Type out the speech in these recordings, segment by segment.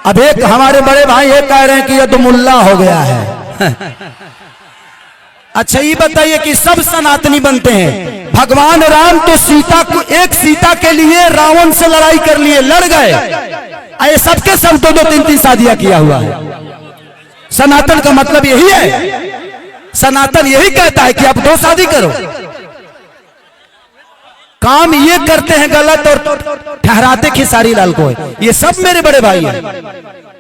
अब एक हमारे बड़े भाई ये कह रहे हैं कि ये तो मुल्ला हो गया है। अच्छा ये बताइए कि सब सनातनी बनते हैं। भगवान राम तो सीता को, एक सीता के लिए रावण से लड़ाई कर लिए, लड़ गए। ये सबके सब दो दो तीन तीन शादियां किया हुआ है। सनातन का मतलब यही है, सनातन यही कहता है कि आप दो शादी करो। काम ये करते हैं गलत और ठहराते खेसारी लाल को। ये सब मेरे बड़े भाई हैं।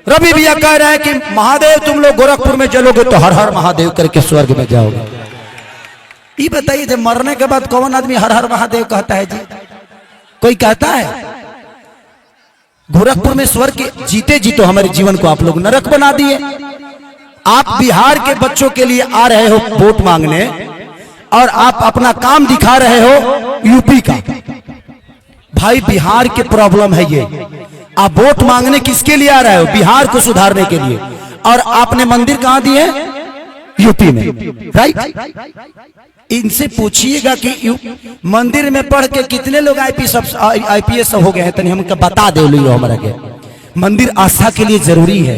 रवि भैया कह रहे हैं कि महादेव तुम लोग गोरखपुर में चलोगे तो हर हर महादेव करके स्वर्ग में जाओगे। ये बताइए जब मरने के बाद कौन आदमी हर हर महादेव कहता है जी? कोई कहता है? गोरखपुर में स्वर्ग जीते जी तो हमारे जीवन को आप लोग नरक बना दिए। आप बिहार के बच्चों के लिए आ रहे हो वोट मांगने और आप अपना काम दिखा रहे हो यूपी का। भाई बिहार के प्रॉब्लम है ये। आप वोट मांगने किसके लिए आ रहे हो? बिहार को सुधारने के लिए। और आपने मंदिर कहां दिए? यूपी में, राइट। इनसे पूछिएगा कि मंदिर में पढ़ के कितने लोग आईपीएस हो गए हैं, तनी हमको बता दे लो हमारा के। मंदिर आस्था के लिए जरूरी है,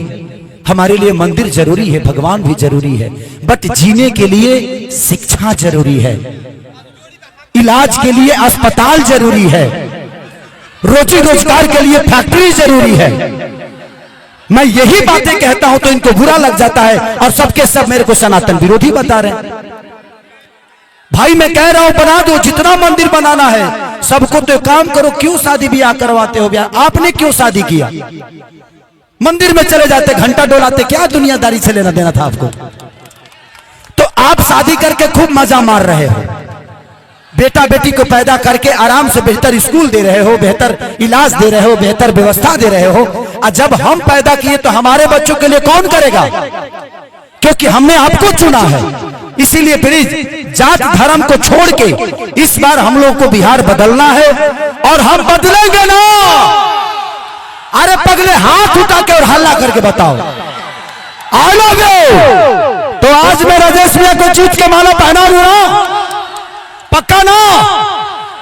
हमारे लिए मंदिर जरूरी है, भगवान भी जरूरी है, बट जीने के लिए शिक्षा जरूरी है, इलाज के लिए अस्पताल जरूरी है, रोजी रोजगार के लिए फैक्ट्री जरूरी है। मैं यही बातें कहता हूं तो इनको बुरा लग जाता है और सबके सब मेरे को सनातन विरोधी बता रहे हैं। भाई मैं कह रहा हूं बना दो, जितना मंदिर बनाना है सबको। तो काम करो, क्यों शादी ब्याह करवाते हो? ब्याह आपने क्यों शादी किया? मंदिर में चले जाते, घंटा डोलाते, क्या दुनियादारी से लेना देना था आपको? तो आप शादी करके खूब मजा मार रहे हो, बेटा बेटी को पैदा करके आराम से बेहतर स्कूल दे रहे हो, बेहतर इलाज दे रहे हो, बेहतर व्यवस्था दे रहे हो। और जब हम पैदा किए तो हमारे बच्चों के लिए कौन करेगा? क्योंकि हमने आपको चुना है। इसीलिए प्लीज जात धर्म को छोड़ के इस बार हम लोग को बिहार बदलना है और हम बदलेंगे ना। अरे पगले हाथ उठा के और हल्ला करके बताओ आ लोगे तो आज मैं राजेश भैया को जीत के माला पहना दूं ना, पक्का ना?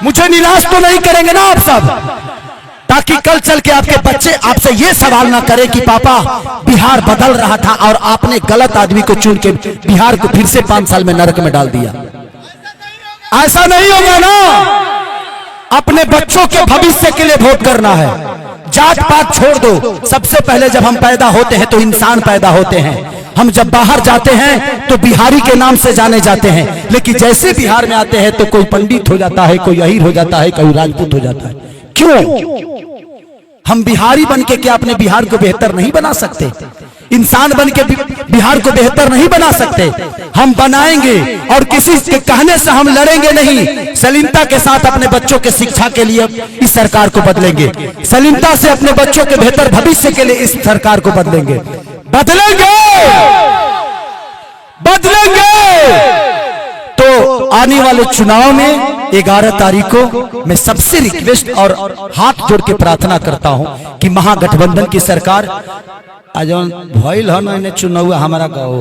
मुझे निराश तो नहीं करेंगे ना आप सब, ताकि कल चल के आपके बच्चे आपसे ये सवाल ना करें कि पापा बिहार बदल रहा था और आपने गलत आदमी को चुन के बिहार को फिर से 5 साल में नरक में डाल दिया। ऐसा नहीं होगा ना। अपने बच्चों के भविष्य के लिए वोट करना है। जात पात छोड़ दो। सबसे पहले जब हम पैदा होते हैं तो इंसान पैदा होते हैं। हम जब बाहर जाते हैं तो बिहारी के नाम से जाने जाते हैं, लेकिन जैसे बिहार में आते हैं तो कोई पंडित हो जाता है, कोई अहीर हो जाता है, कोई राजपूत हो जाता है। क्यों? हम बिहारी बन के क्या अपने बिहार को बेहतर नहीं बना सकते? इंसान बन के बिहार को बेहतर नहीं बना सकते? हम बनाएंगे और किसी के कहने से हम लड़ेंगे नहीं। सलीमता के साथ अपने बच्चों के शिक्षा के लिए इस सरकार को बदलेंगे, सलीमता से अपने बच्चों के बेहतर भविष्य के लिए इस सरकार को बदलेंगे। बदलेंगे, बदलेंगे। तो आने वाले चुनाव में 11 तारीख को मैं सबसे रिक्वेस्ट और हाथ जोड़ के प्रार्थना करता हूं कि महागठबंधन की सरकार आज भइल है ना चुनाव हमारा गाँव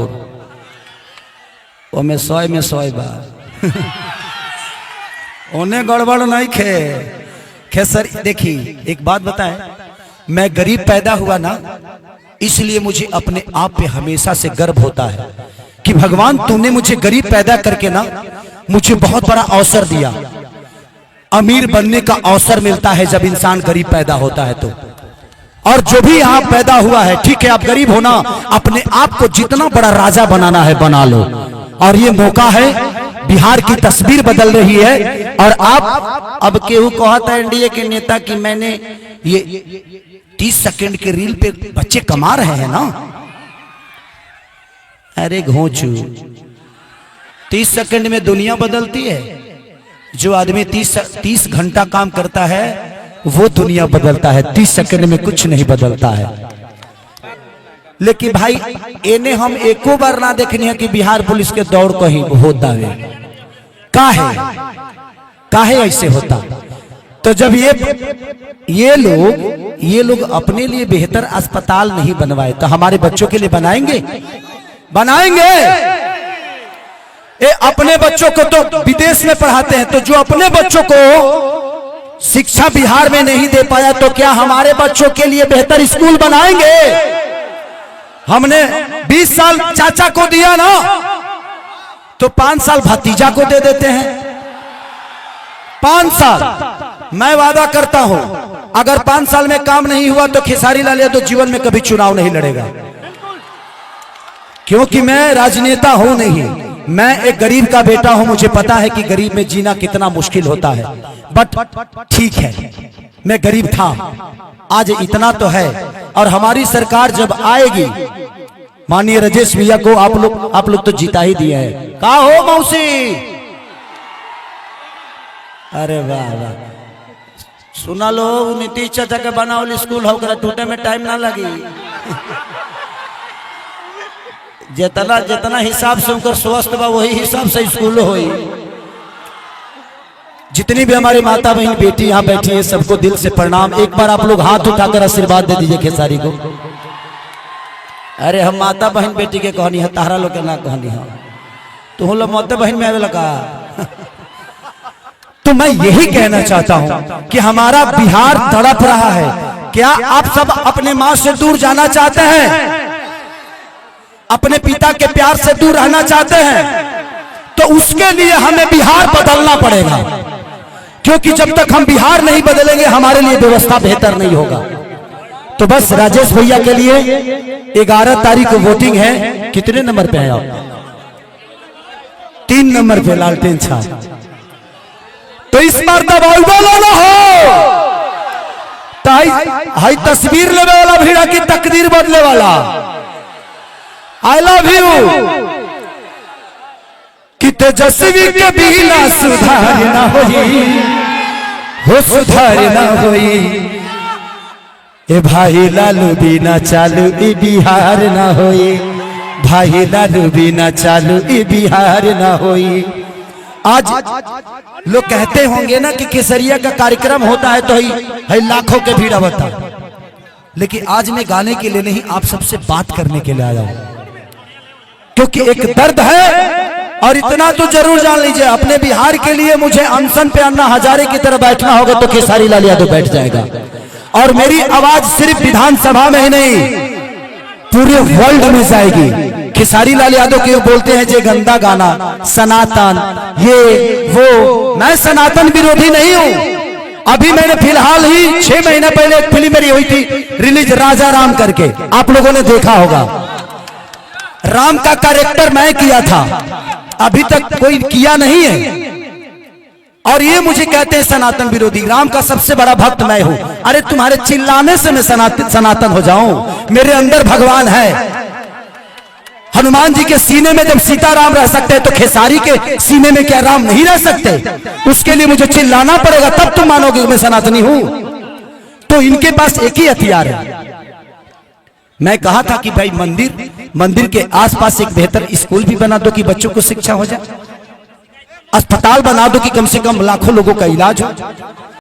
में 100 में 100 बार उन्हें गड़बड़ नहीं खे सर। देखिए एक बात बताएं, मैं गरीब पैदा हुआ ना, इसलिए मुझे अपने आप पे हमेशा से गर्व होता है कि भगवान तूने मुझे गरीब पैदा करके ना मुझे बहुत बड़ा अवसर दिया। अमीर बनने का अवसर मिलता है जब इंसान गरीब पैदा होता है तो। और जो भी आप पैदा हुआ है, ठीक है आप गरीब होना, अपने आप को जितना बड़ा राजा बनाना है बना लो। और ये मौका है, बिहार की तस्वीर बदल रही है। और आप अब केहू कहता है एनडीए के नेता कि मैंने ये 30 सेकंड के रील पे बच्चे कमा रहे हैं ना। अरे घोंचू, 30 सेकंड में दुनिया बदलती है। जो आदमी 30 घंटा काम करता है वो दुनिया बदलता है, 30 सेकंड में कुछ नहीं बदलता है। लेकिन भाई इन्हें हम एको बार ना देखने हैं कि बिहार पुलिस के दौड़ कहीं होता है। काहे ऐसे होता? तो जब ये लोग अपने लिए बेहतर अस्पताल नहीं बनवाए तो हमारे बच्चों के लिए बनाएंगे? अपने बच्चों को तो विदेश में पढ़ाते हैं, तो जो अपने बच्चों को शिक्षा बिहार में नहीं दे पाया तो क्या हमारे बच्चों के लिए बेहतर स्कूल बनाएंगे? हमने 20 साल चाचा को दिया ना, तो 5 साल भतीजा को दे देते हैं। 5 साल मैं वादा करता हूं, अगर 5 साल में काम नहीं हुआ तो खेसारी लाल यादव जीवन में कभी चुनाव नहीं लड़ेगा, क्योंकि मैं राजनेता हूं नहीं, मैं एक गरीब का बेटा हूं। मुझे पता है कि गरीब में जीना कितना मुश्किल होता है, बट ठीक है, मैं गरीब था, आज इतना तो है। और हमारी सरकार जब आएगी, माननीय राजेश भैया को आप लोग तो जीता ही दिया है। कहा हो मौसी? अरे वाह वाह, सुना लो, नीतीश चाचा के बनावल स्कूल होकर टूटे में टाइम ना लगी। जितना जितना हिसाब से उनकर स्वस्थ बा वही हिसाब से स्कूल होई। जितनी भी हमारी माता बहन बेटी यहाँ बैठी है, सबको दिल से प्रणाम। एक बार आप लोग हाथ उठाकर आशीर्वाद दे दीजिए खेसारी को। अरे हम माता बहन बेटी के कहानी है, तारा लोग के ना कहानी है। तो हम लोग माता बहन में आवे लगा। तो मैं यही कहना चाहता हूं कि हमारा बिहार तड़प रहा है। क्या आप सब अपने मां से दूर जाना चाहते हैं? अपने पिता के प्यार से दूर रहना चाहते हैं? तो उसके लिए हमें बिहार बदलना पड़ेगा, क्योंकि जब तक हम बिहार नहीं बदलेंगे हमारे लिए व्यवस्था बेहतर नहीं होगा। तो बस राजेश भैया के लिए 11 तारीख को वोटिंग है। कितने नंबर पे है आप? 3 नंबर पे लालटेन छाप। तो इस बार दबाव बोलो हो, हाई तस्वीर लेने वाला भीड़ा की तकदीर बदले वाला। I love you. कि तेजस्वी के बिना सुधार ना होई, हो सुधार ना होई। ए भाई लालू बिना चालू ई बिहार ना होई, भाई लालू बिना चालू ई बिहार ना होई। आज लोग कहते होंगे ना कि केसरिया का कार्यक्रम होता है तो ही लाखों के भीड़ होता, लेकिन आज मैं गाने के लिए नहीं, आप सबसे बात करने के लिए आया हूं, क्योंकि एक दर्द है। और इतना तो जरूर जान लीजिए, अपने बिहार के लिए मुझे अनशन पे अन्ना हजारे की तरह बैठना होगा तो खेसारी लाल यादव बैठ जाएगा। और मेरी आवाज सिर्फ विधानसभा में ही नहीं, पूरे वर्ल्ड में जाएगी। खेसारी लाल यादव के बोलते हैं जे गंदा गाना सनातन ये वो, मैं सनातन विरोधी नहीं हूं। अभी मैंने फिलहाल ही 6 महीने पहले एक फिल्म मेरी हुई थी रिलीज, राजा राम करके, आप लोगों ने देखा होगा। राम का कैरेक्टर मैं किया था, अभी तक कोई किया नहीं है। और ये मुझे कहते हैं सनातन विरोधी। राम का सबसे बड़ा भक्त मैं हूं। अरे तुम्हारे चिल्लाने से मैं सनातन हो जाऊं? मेरे अंदर भगवान है। हनुमान जी के सीने में जब सीताराम रह सकते हैं तो खेसारी के सीने में क्या राम नहीं रह सकते? उसके लिए मुझे चिल्लाना पड़ेगा, तब तुम मानोगे मैं सनातनी हूं। तो इनके पास एक ही हथियार है। मैं कहा था कि भाई मंदिर के आसपास एक बेहतर स्कूल भी बना दो कि बच्चों को शिक्षा हो जाए, अस्पताल बना दो कि कम से कम लाखों लोगों का इलाज हो।